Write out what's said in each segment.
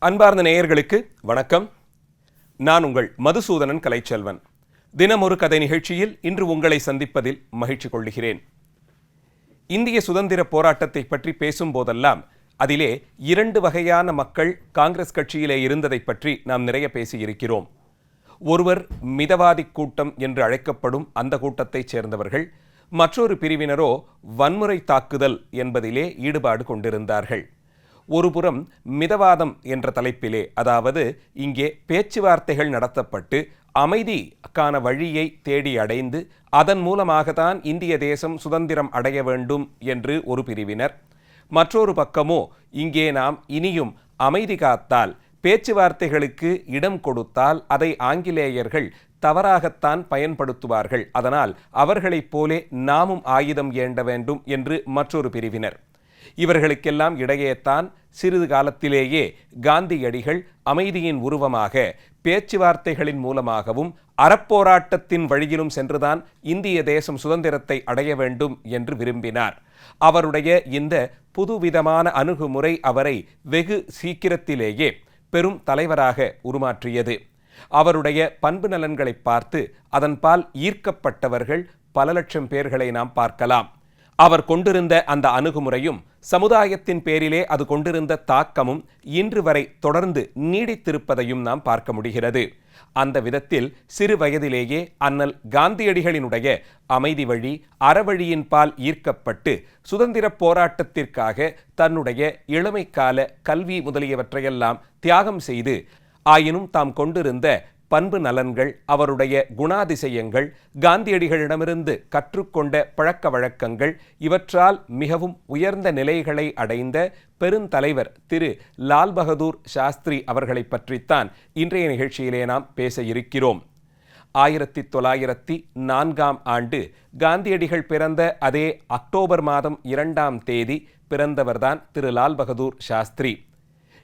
அன்பார்ந்த நேயர்களுக்கு வணக்கம். நான் உங்கள் மதுசூதனன் கலைச்செல்வன். தினம் ஒரு கதை நிகழ்ச்சியில் இன்று உங்களை சந்திப்பதில் மகிழ்ச்சி கொள்கிறேன். இந்திய சுதந்திர போராட்டத்தை பற்றி பேசும்போதெல்லாம் அதிலே இரண்டு வகையான மக்கள் காங்கிரஸ் கட்சியிலே இருந்ததை பற்றி நாம் நிறைய பேசியிருக்கிறோம். ஒருவர் மிதவாதி கூட்டம் என்று அழைக்கப்படும் அந்த கூட்டத்தைச் சேர்ந்தவர்கள், மற்றொரு பிரிவினரோ வன்முறை தாக்குதல் என்பதிலே ஈடுபாடு கொண்டிருந்தார்கள். ஒருபுறம் மிதவாதம் என்ற தலைப்பிலே, அதாவது இங்கே பேச்சுவார்த்தைகள் நடத்தப்பட்டு அமைதிக்கான வழியை தேடி அடைந்து அதன் மூலமாகத்தான் இந்திய தேசம் சுதந்திரம் அடைய வேண்டும் என்று ஒரு பிரிவினர், மற்றொரு பக்கமோ இங்கே நாம் இனியும் அமைதி காத்தால், பேச்சுவார்த்தைகளுக்கு இடம் கொடுத்தால் அதை ஆங்கிலேயர்கள் தவறாகத்தான் பயன்படுத்துவார்கள், அதனால் அவர்களைப் போலே நாமும் ஆயுதம் ஏந்த வேண்டும் என்று மற்றொரு பிரிவினர். இவர்களுக்கெல்லாம் இடையேத்தான் சிறிது காலத்திலேயே காந்தியடிகள் அமைதியின் உருவமாக பேச்சுவார்த்தைகளின் மூலமாகவும் அறப்போராட்டத்தின் வழியிலும் சென்றுதான் இந்திய தேசம் சுதந்திரத்தை அடைய வேண்டும் என்று விரும்பினார். அவருடைய இந்த புதுவிதமான அணுகுமுறை அவரை வெகு சீக்கிரத்திலேயே பெரும் தலைவராக உருமாற்றியது. அவருடைய பண்பு நலன்களை பார்த்து அதன்பால் ஈர்க்கப்பட்டவர்கள் பல லட்சம் பேர்களை நாம் பார்க்கலாம். அவர் கொண்டிருந்த அந்த அணுகுமுறையும் சமுதாயத்தின் பேரிலே அது கொண்டிருந்த தாக்கமும் இன்று வரை தொடர்ந்து நீடித்திருப்பதையும் நாம் பார்க்க முடிகிறது. அந்த விதத்தில் சிறு வயதிலேயே அண்ணல் காந்தியடிகளினுடைய அமைதி வழி, அறவழியின் பால் ஈர்க்கப்பட்டு சுதந்திர போராட்டத்திற்காக தன்னுடைய இளமைக்கால கல்வி முதலியவற்றையெல்லாம் தியாகம் செய்து, ஆயினும் தாம் கொண்டிருந்த பண்பு நலன்கள், அவருடைய குணாதிசயங்கள், காந்தியடிகளிடமிருந்து கற்றுக்கொண்ட பழக்க வழக்கங்கள், இவற்றால் மிகவும் உயர்ந்த நிலைகளை அடைந்த பெருந்தலைவர் திரு லால் பகதூர் சாஸ்திரி அவர்களை பற்றித்தான் இன்றைய நிகழ்ச்சியிலே நாம் பேச இருக்கிறோம். 1904 காந்தியடிகள் பிறந்த அதே அக்டோபர் மாதம் 2 பிறந்தவர்தான் திரு லால் பகதூர் சாஸ்திரி.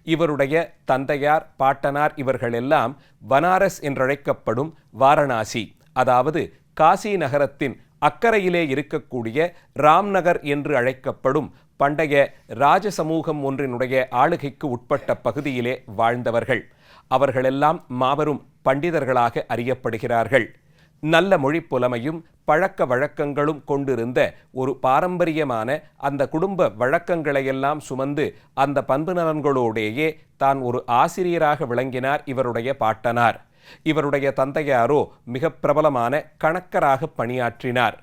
இவருடைய தந்தையார், பாட்டனார் இவர்களெல்லாம் பனாரஸ் என்றழைக்கப்படும் வாரணாசி, அதாவது காசி நகரத்தின் அக்கறையிலே இருக்கக்கூடிய ராம்நகர் என்று அழைக்கப்படும் பண்டைய ராஜ சமூகம் ஒன்றினுடைய ஆளுகைக்கு உட்பட்ட பகுதியிலே வாழ்ந்தவர்கள். அவர்களெல்லாம் மாபெரும் பண்டிதர்களாக அறியப்படுகிறார்கள். நல்ல மொழி புலமையும் பழக்க வழக்கங்களும் கொண்டிருந்த ஒரு பாரம்பரியமான அந்த குடும்ப வழக்கங்களையெல்லாம் சுமந்து அந்த பண்பு நலன்களோடேயே தான் ஒரு ஆசிரியராக விளங்கினார் இவருடைய பாட்டனார். இவருடைய தந்தையாரோ மிக பிரபலமான கணக்கராக பணியாற்றினார்.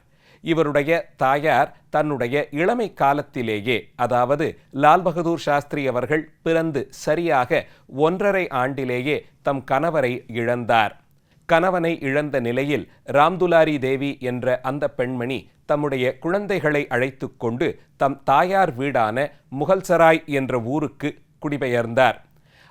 இவருடைய தாயார் தன்னுடைய இளமை காலத்திலேயே, அதாவது லால் பகதூர் சாஸ்திரி அவர்கள் பிறந்து சரியாக 1½ ஆண்டிலேயே தம் கணவரை இழந்தார். கணவனை இழந்த நிலையில் ராம்துலாரி தேவி என்ற அந்த பெண்மணி தம்முடைய குழந்தைகளை அழைத்து கொண்டு தம் தாயார் வீடான முகல்சராய் என்ற ஊருக்கு குடிபெயர்ந்தார்.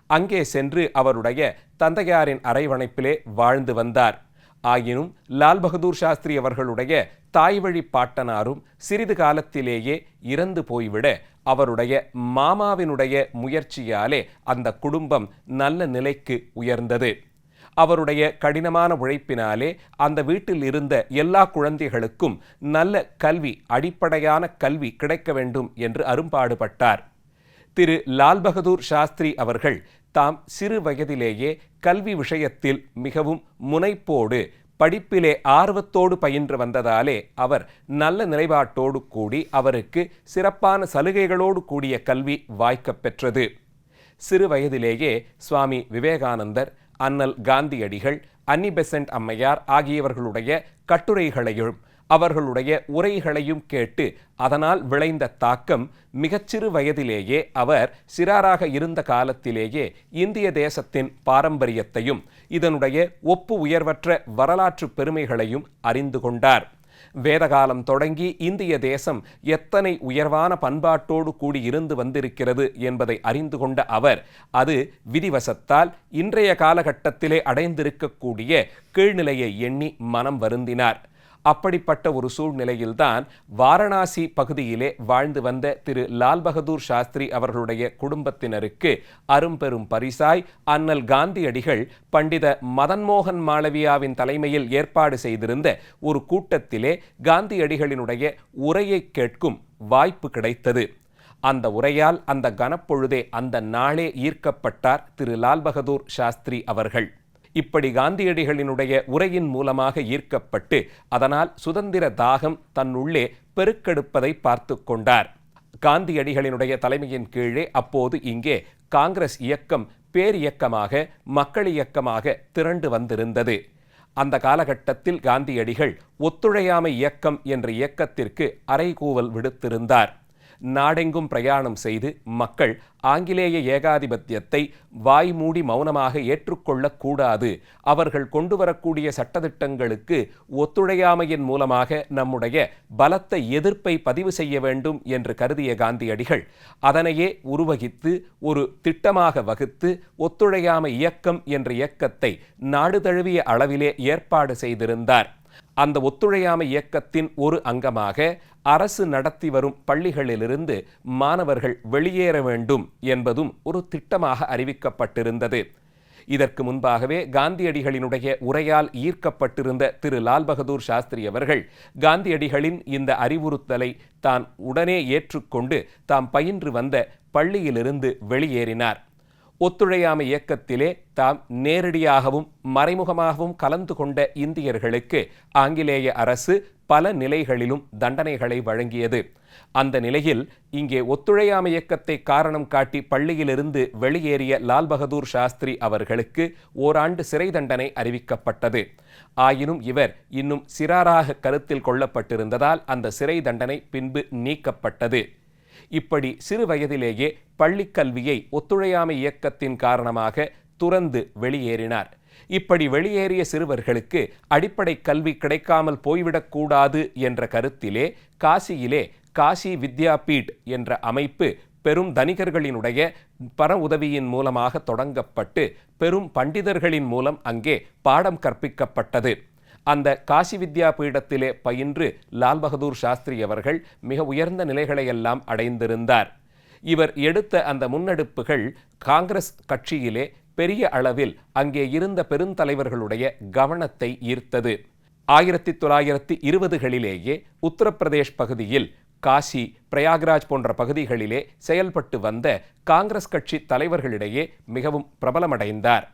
அங்கே சென்று அவருடைய தந்தையாரின் அரவணைப்பிலே வாழ்ந்து வந்தார். ஆயினும் லால் பகதூர் சாஸ்திரி அவர்களுடைய தாய்வழி பாட்டனாரும் சிறிது காலத்திலேயே இறந்து போய்விட, அவருடைய மாமாவினுடைய முயற்சியாலே அந்த குடும்பம் நல்ல நிலைக்கு உயர்ந்தது. அவருடைய கடினமான உழைப்பினாலே அந்த வீட்டில் இருந்த எல்லா குழந்தைகளுக்கும் நல்ல கல்வி, அடிப்படையான கல்வி கிடைக்க வேண்டும் என்று அரும்பாடுபட்டார். திரு லால் பகதூர் சாஸ்திரி அவர்கள் தாம் சிறு வயதிலேயே கல்வி விஷயத்தில் மிகவும் முனைப்போடு, படிப்பிலே ஆர்வத்தோடு பயின்று வந்ததாலே அவர் நல்ல நிலைப்பாட்டோடு கூடி அவருக்கு சிறப்பான சலுகைகளோடு கூடிய கல்வி வாய்க்கப் பெற்றது. சிறு வயதிலேயே சுவாமி விவேகானந்தர், அண்ணல் காந்தியடிகள், அன்னி பெசன்ட் அம்மையார் ஆகியவர்களுடைய கட்டுரைகளையும் அவர்களுடைய உரைகளையும் கேட்டு அதனால் விளைந்த தாக்கம், மிகச்சிறு வயதிலேயே அவர் சிறாராக இருந்த காலத்திலேயே இந்திய தேசத்தின் பாரம்பரியத்தையும் இதனுடைய ஒப்பு உயர்வற்ற வரலாற்று பெருமைகளையும் அறிந்து கொண்டார். வேதகாலம் தொடங்கி இந்திய தேசம் எத்தனை உயர்வான பண்பாட்டோடு கூடி இருந்து வந்திருக்கிறது என்பதை அறிந்து கொண்ட அவர் அது விதிவசத்தால் இன்றைய காலகட்டத்திலே அடைந்திருக்கக்கூடிய கீழ்நிலையை எண்ணி மனம் வருந்தினார். அப்படிப்பட்ட ஒரு சூழ்நிலையில்தான் வாரணாசி பகுதியிலே வாழ்ந்து வந்த திரு லால் பகதூர் சாஸ்திரி அவர்களுடைய குடும்பத்தினருக்கு அரும்பெரும் பரிசாய் அண்ணல் காந்தியடிகள் பண்டித மதன்மோகன் மாளவியாவின் தலைமையில் ஏற்பாடு செய்திருந்த ஒரு கூட்டத்திலே காந்தியடிகளினுடைய உரையை கேட்கும் வாய்ப்பு கிடைத்தது. அந்த உரையால் அந்த கனப்பொழுதே அந்த நாளே ஈர்க்கப்பட்டார் திரு லால் பகதூர் சாஸ்திரி அவர்கள். இப்படி காந்தியடிகளினுடைய உரையின் மூலமாக ஈர்க்கப்பட்டு அதனால் சுதந்திர தாகம் தன்னுள்ளே பெருக்கெடுப்பதை பார்த்து கொண்டார். காந்தியடிகளினுடைய தலைமையின் கீழே அப்போது இங்கே காங்கிரஸ் இயக்கம் பேரியக்கமாக மக்கள் இயக்கமாக திரண்டு வந்திருந்தது. அந்த காலகட்டத்தில் காந்தியடிகள் ஒத்துழையாமை இயக்கம் என்ற இயக்கத்திற்கு அறைகூவல் விடுத்திருந்தார். நாடெங்கும் பிரயாணம் செய்து மக்கள் ஆங்கிலேய ஏகாதிபத்தியத்தை வாய்மூடி மௌனமாக ஏற்றுக்கொள்ளக்கூடாது, அவர்கள் கொண்டு வரக்கூடிய சட்டதிட்டங்களுக்கு ஒத்துழையாமையின் மூலமாக நம்முடைய பலத்த எதிர்ப்பை பதிவு செய்ய வேண்டும் என்று கருதிய காந்தியடிகள் அதனையே உருவகித்து ஒரு திட்டமாக வகுத்து ஒத்துழையாமை இயக்கம் என்ற இயக்கத்தை நாடு தழுவிய அளவிலே ஏற்பாடு செய்திருந்தார். அந்த ஒத்துழையாமை இயக்கத்தின் ஒரு அங்கமாக அரசு நடத்தி வரும் பள்ளிகளிலிருந்து மாணவர்கள் வெளியேற வேண்டும் என்பதும் ஒரு திட்டமாக அறிவிக்கப்பட்டிருந்தது. இதற்கு முன்பாகவே காந்தியடிகளினுடைய உரையால் ஈர்க்கப்பட்டிருந்த திரு லால் பகதூர் சாஸ்திரி அவர்கள் காந்தியடிகளின் இந்த அறிவுறுத்தலை தான் உடனே ஏற்றுக்கொண்டு தாம் பயின்று வந்த பள்ளியிலிருந்து வெளியேறினார். ஒத்துழையாமை இயக்கத்திலே தாம் நேரடியாகவும் மறைமுகமாகவும் கலந்து கொண்ட இந்தியர்களுக்கு ஆங்கிலேய அரசு பல நிலைகளிலும் தண்டனைகளை வழங்கியது. அந்த நிலையில் இங்கே ஒத்துழையாமை இயக்கத்தை காரணம் காட்டி பள்ளியிலிருந்து வெளியேறிய லால் பகதூர் சாஸ்திரி அவர்களுக்கு ஓராண்டு சிறை தண்டனை அறிவிக்கப்பட்டது. ஆயினும் இவர் இன்னும் சிறாராக கருத்தில் கொள்ளப்பட்டிருந்ததால் அந்த சிறை தண்டனை பின்பு நீக்கப்பட்டது. இப்படி சிறு வயதிலேயே பள்ளிக்கல்வியை ஒத்துழையாமை இயக்கத்தின் காரணமாக துறந்து வெளியேறினார். இப்படி வெளியேறிய சிறுவர்களுக்கு அடிப்படை கல்வி கிடைக்காமல் போய்விடக்கூடாது என்ற கருத்திலே காசியிலே காசி வித்யாபீட் என்ற அமைப்பு பெரும் தனிகர்களினுடைய பர உதவியின் மூலமாக தொடங்கப்பட்டு பெரும் பண்டிதர்களின் மூலம் அங்கே பாடம் கற்பிக்கப்பட்டது. அந்த காசி வித்யா பீடத்திலே பயின்று லால் பகதூர் சாஸ்திரி அவர்கள் மிக உயர்ந்த நிலைகளையெல்லாம் அடைந்திருந்தார். இவர் எடுத்த அந்த முன்னெடுப்புகள் காங்கிரஸ் கட்சியிலே பெரிய அளவில் அங்கே இருந்த பெருந்தலைவர்களுடைய கவனத்தை ஈர்த்தது. 1920களிலேயே உத்தரப்பிரதேஷ் பகுதியில் காசி, பிரயாக்ராஜ் போன்ற பகுதிகளிலே செயல்பட்டு வந்த காங்கிரஸ் கட்சி தலைவர்களிடையே மிகவும் பிரபலமடைந்தார்.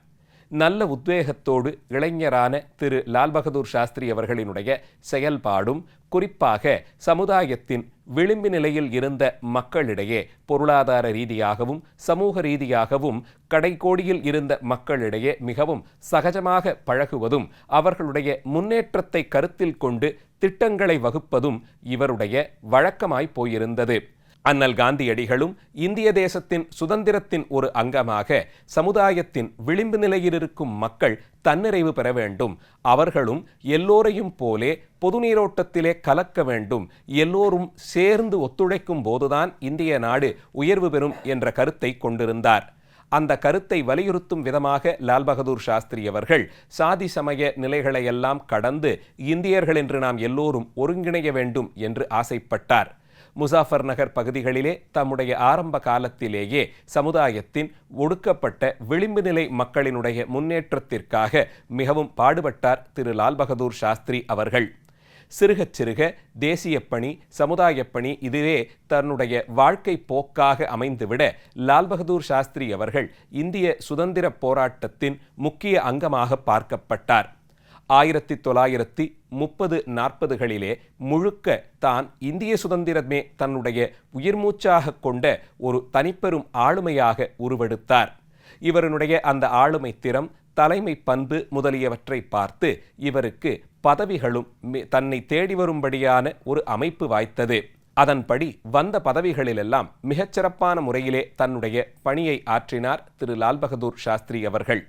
நல்ல உத்வேகத்தோடு இளைஞரான திரு லால் பகதூர் சாஸ்திரி அவர்களினுடைய செயல்பாடும் குறிப்பாக சமுதாயத்தின் விளிம்பு நிலையில் இருந்த மக்களிடையே பொருளாதார ரீதியாகவும் சமூக ரீதியாகவும் கடைக்கோடியில் இருந்த மக்களிடையே மிகவும் சகஜமாக பழகுவதும் அவர்களுடைய முன்னேற்றத்தை கருத்தில் கொண்டு திட்டங்களை வகுப்பதும் இவருடைய வழக்கமாய் போயிருந்தது. அண்ணல் காந்தியடிகளும் இந்திய தேசத்தின் சுதந்திரத்தின் ஒரு அங்கமாக சமுதாயத்தின் விளிம்பு நிலையில் இருக்கும் மக்கள் தன்னிறைவு பெற வேண்டும், அவர்களும் எல்லோரையும் போலே பொது நீரோட்டத்திலே கலக்க வேண்டும், எல்லோரும் சேர்ந்து ஒத்துழைக்கும் போதுதான் இந்திய நாடு உயர்வு பெறும் என்ற கருத்தை கொண்டிருந்தார். அந்த கருத்தை வலியுறுத்தும் விதமாக லால் பகதூர் சாஸ்திரி அவர்கள் சாதி சமய நிலைகளையெல்லாம் கடந்து இந்தியர்கள் என்று நாம் எல்லோரும் ஒருங்கிணைய வேண்டும் என்று ஆசைப்பட்டார். முசாஃபர் நகர் பகுதிகளிலே தம்முடைய ஆரம்ப காலத்திலேயே சமுதாயத்தின் ஒடுக்கப்பட்ட விளிம்பு நிலை மக்களினுடைய முன்னேற்றத்திற்காக மிகவும் பாடுபட்டார் திரு லால் பகதூர் சாஸ்திரி அவர்கள். சிறுக சிறுக தேசிய பணி, சமுதாய பணி இதுவே தன்னுடைய வாழ்க்கை போக்காக அமைந்துவிட லால் பகதூர் சாஸ்திரி அவர்கள் இந்திய சுதந்திர போராட்டத்தின் முக்கிய அங்கமாக பார்க்கப்பட்டார். 1930-40களிலே முழுக்க தான் இந்திய சுதந்திரமே தன்னுடைய உயிர்மூச்சாக கொண்ட ஒரு தனிப்பெரும் ஆளுமையாக உருவெடுத்தார். இவருடைய அந்த ஆளுமை திறம், தலைமை பண்பு முதலியவற்றை பார்த்து இவருக்கு பதவிகளும் தன்னை தேடி வரும்படியான ஒரு அமைப்பு வாய்த்தது. அதன்படி வந்த பதவிகளிலெல்லாம் மிகச்சிறப்பான முறையிலே தன்னுடைய பணியை ஆற்றினார் திரு லால் பகதூர் சாஸ்திரி அவர்கள்.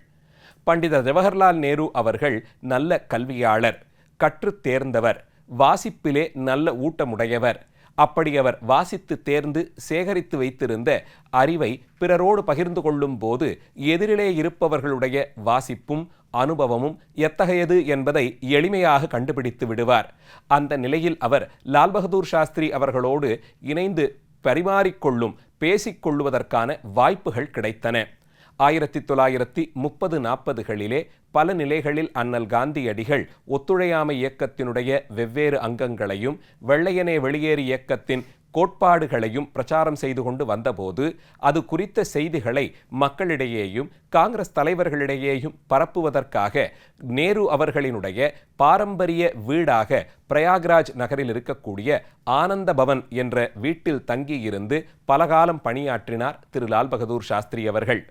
பண்டித ஜவஹர்லால் நேரு அவர்கள் நல்ல கல்வியாளர், கற்று தேர்ந்தவர், வாசிப்பிலே நல்ல ஊட்டமுடையவர். அப்படி அவர் வாசித்து தேர்ந்து சேகரித்து வைத்திருந்த அறிவை பிறரோடு பகிர்ந்து கொள்ளும் போது எதிரிலே இருப்பவர்களுடைய வாசிப்பும் அனுபவமும் எத்தகையது என்பதை எளிமையாக கண்டுபிடித்து விடுவார். அந்த நிலையில் அவர் லால் பகதூர் சாஸ்திரி அவர்களோடு இணைந்து பரிமாறிக்கொள்ளும் பேசிக்கொள்வதற்கான வாய்ப்புகள் கிடைத்தன. 1930-40களிலே பல நிலைகளில் அண்ணல் காந்தியடிகள் ஒத்துழையாமை இயக்கத்தினுடைய வெவ்வேறு அங்கங்களையும் வெள்ளையனே வெளியேறு இயக்கத்தின் கோட்பாடுகளையும் பிரச்சாரம் செய்து கொண்டு வந்தபோது அது குறித்த செய்திகளை மக்களிடையேயும் காங்கிரஸ் தலைவர்களிடையேயும் பரப்புவதற்காக நேரு அவர்களினுடைய பாரம்பரிய வீடாக பிரயாக்ராஜ் நகரில் இருக்கக்கூடிய ஆனந்த பவன் என்ற வீட்டில் தங்கியிருந்து பலகாலம் பணியாற்றினார் திரு லால் பகதூர் சாஸ்திரி அவர்கள்.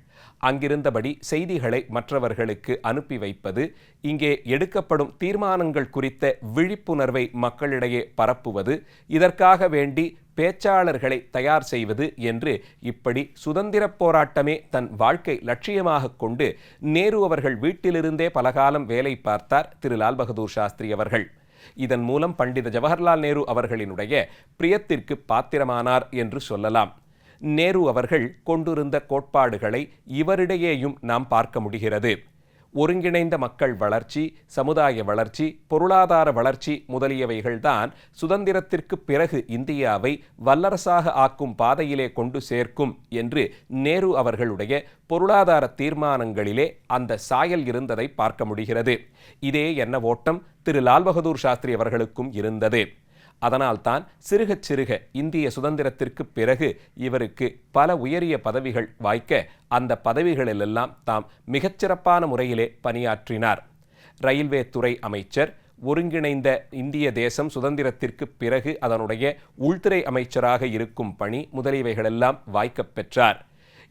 அங்கிருந்தபடி செய்திகளை மற்றவர்களுக்கு அனுப்பி வைப்பது, இங்கே எடுக்கப்படும் தீர்மானங்கள் குறித்த விழிப்புணர்வை மக்களிடையே பரப்புவது, இதற்காக வேண்டி பேச்சாளர்களை தயார் செய்வது என்று இப்படி சுதந்திர போராட்டமே தன் வாழ்க்கை லட்சியமாக கொண்டு நேரு அவர்கள் வீட்டிலிருந்தே பலகாலம் வேலை பார்த்தார் திரு லால் பகதூர் சாஸ்திரி அவர்கள். இதன் மூலம் பண்டித ஜவஹர்லால் நேரு அவர்களினுடைய பிரியத்திற்கு பாத்திரமானார் என்று சொல்லலாம். நேரு அவர்கள் கொண்டிருந்த கோட்பாடுகளை இவரிடையேயும் நாம் பார்க்க முடிகிறது. ஒருங்கிணைந்த மக்கள் வளர்ச்சி, சமுதாய வளர்ச்சி, பொருளாதார வளர்ச்சி முதலியவைகள்தான் சுதந்திரத்திற்கு பிறகு இந்தியாவை வல்லரசாக ஆக்கும் பாதையிலே கொண்டு சேர்க்கும் என்று நேரு அவர்களுடைய பொருளாதார தீர்மானங்களிலே அந்த சாயல் இருந்ததை பார்க்க முடிகிறது. இதே எண்ண ஓட்டம் திரு லால் பகதூர் சாஸ்திரி அவர்களுக்கும் இருந்தது. அதனால்தான் சிறுக சிறுக இந்திய சுதந்திரத்திற்கு பிறகு இவருக்கு பல உயரிய பதவிகள் வாய்க்க அந்த பதவிகளிலெல்லாம் தாம் மிகச்சிறப்பான முறையிலே பணியாற்றினார். ரயில்வே துறை அமைச்சர், ஒருங்கிணைந்த இந்திய தேசம் சுதந்திரத்திற்கு பிறகு அதனுடைய உள்துறை அமைச்சராக இருக்கும் பணி முதலியவைகளெல்லாம் வாய்க்கப் பெற்றார்.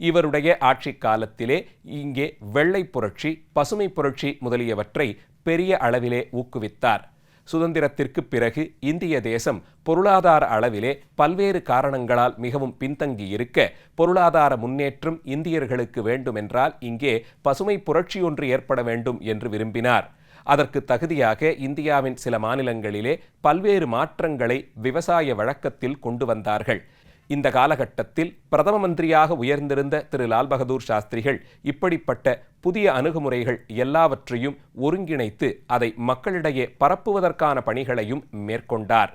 இவருடைய ஆட்சி காலத்திலே இங்கே வெள்ளை புரட்சி, பசுமை புரட்சி முதலியவற்றை பெரிய அளவிலே ஊக்குவித்தார். சுதந்திரத்திற்கு பிறகு இந்திய தேசம் பொருளாதார அளவிலே பல்வேறு காரணங்களால் மிகவும் பின்தங்கி இருக்க, பொருளாதார முன்னேற்றம் இந்தியர்களுக்கு வேண்டுமென்றால் இங்கே பசுமை புரட்சி ஒன்று ஏற்பட வேண்டும் என்று விரும்பினார். அதற்கு தகுதியாக இந்தியாவின் சில மாநிலங்களிலே பல்வேறு மாற்றங்களை விவசாய வழக்கத்தில் கொண்டு வந்தார்கள். இந்த காலகட்டத்தில் பிரதம மந்திரியாக உயர்ந்திருந்த திரு லால் பகதூர் சாஸ்திரிகள் இப்படிப்பட்ட புதிய அணுகுமுறைகள் எல்லாவற்றையும் ஒருங்கிணைத்து அதை மக்களிடையே பரப்புவதற்கான பணிகளையும் மேற்கொண்டார்.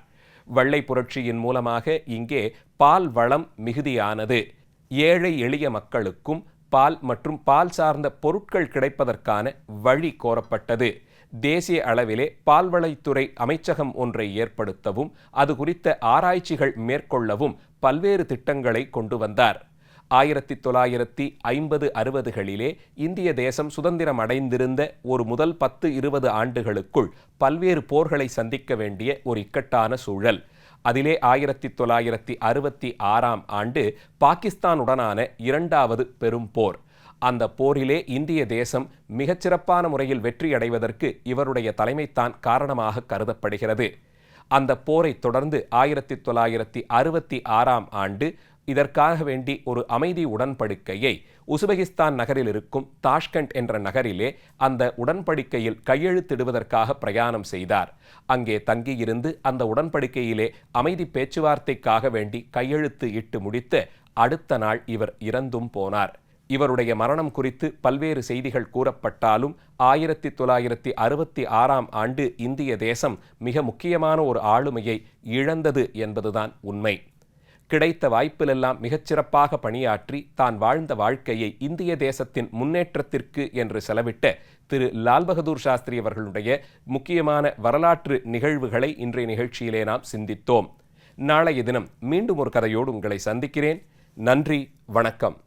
வெள்ளை புரட்சியின் மூலமாக இங்கே பால் வளம் மிகுதியானது. ஏழை எளிய மக்களுக்கும் பால் மற்றும் பால் சார்ந்த பொருட்கள் கிடைப்பதற்கான வழி கோரப்பட்டது. தேசிய அளவிலே பால்வளைத்துறை அமைச்சகம் ஒன்றை ஏற்படுத்தவும் அது குறித்த ஆராய்ச்சிகள் மேற்கொள்ளவும் பல்வேறு திட்டங்களை கொண்டு வந்தார். 1950-60களிலே இந்திய தேசம் சுதந்திரம் அடைந்திருந்த ஒரு முதல் 10-20 ஆண்டுகளுக்குள் பல்வேறு போர்களை சந்திக்க வேண்டிய ஒரு இக்கட்டான சூழல். அதிலே 1966ஆம் ஆண்டு பாகிஸ்தானுடனான இரண்டாவது பெரும் போர். அந்த போரிலே இந்திய தேசம் மிகச்சிறப்பான முறையில் வெற்றியடைவதற்கு இவருடைய தலைமைத்தான் காரணமாக கருதப்படுகிறது. அந்த போரை தொடர்ந்து 1966ஆம் ஆண்டு இதற்காக வேண்டி ஒரு அமைதி உடன்படிக்கையை உஸ்பெகிஸ்தான் நகரில் இருக்கும் தாஷ்கண்ட் என்ற நகரிலே அந்த உடன்படிக்கையில் கையெழுத்திடுவதற்காக பிரயாணம் செய்தார். அங்கே தங்கியிருந்து அந்த உடன்படிக்கையிலே அமைதி பேச்சுவார்த்தைக்காக வேண்டி கையெழுத்து இட்டு முடித்து அடுத்த நாள் இவர் இறந்தும் போனார். இவருடைய மரணம் குறித்து பல்வேறு செய்திகள் கூறப்பட்டாலும் 1966ஆம் ஆண்டு இந்திய தேசம் மிக முக்கியமான ஒரு ஆளுமையை இழந்தது என்பதுதான் உண்மை. கிடைத்த வாய்ப்பிலெல்லாம் மிகச்சிறப்பாக பணியாற்றி தான் வாழ்ந்த வாழ்க்கையை இந்திய தேசத்தின் முன்னேற்றத்திற்கு என்று செலவிட்ட திரு லால் பகதூர் சாஸ்திரி அவர்களுடைய முக்கியமான வரலாற்று நிகழ்வுகளை இன்றைய நிகழ்ச்சியிலே நாம் சிந்தித்தோம். நாளைய தினம் மீண்டும் ஒரு கதையோடு உங்களை சந்திக்கிறேன். நன்றி, வணக்கம்.